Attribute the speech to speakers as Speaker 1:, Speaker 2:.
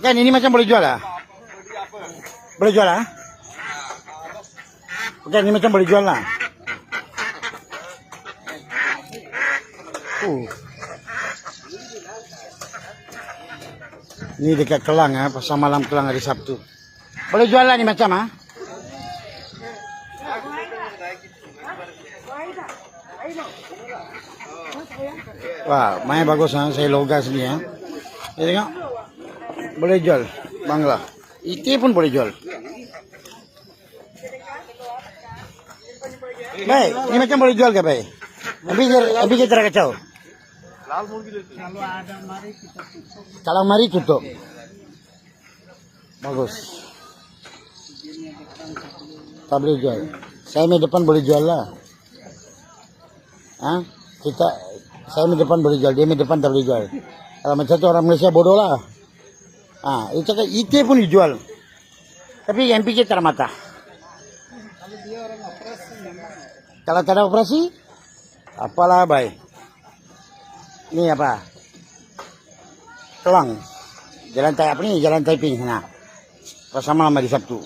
Speaker 1: Kan ini macam boleh jual lah? Boleh jual lah? Kan ini macam boleh jual lah? Ini dekat Kelang ya, pasar malam Kelang hari Sabtu. Boleh jual lah ni macam ah? Wah, main bagus ha, saya loga sini ya. Ya tengok. Boleh jual Bangla. Iti pun boleh jual. Baik, ini macam boleh jual ke baik? Habis kita kacau. Kalau mari tutup. Bagus. Tak boleh jual. Saya di depan boleh jual lah. Ha? Saya di depan boleh jual, dia di depan tak boleh jual. Kalau macam tu orang Malaysia bodoh lah. Itu pun dijual. Tapi MPK termata. Kalau tak ada operasi, apalah baik. Ini apa? Kelang. Jalan Taiping sana. Pasar malam hari Sabtu.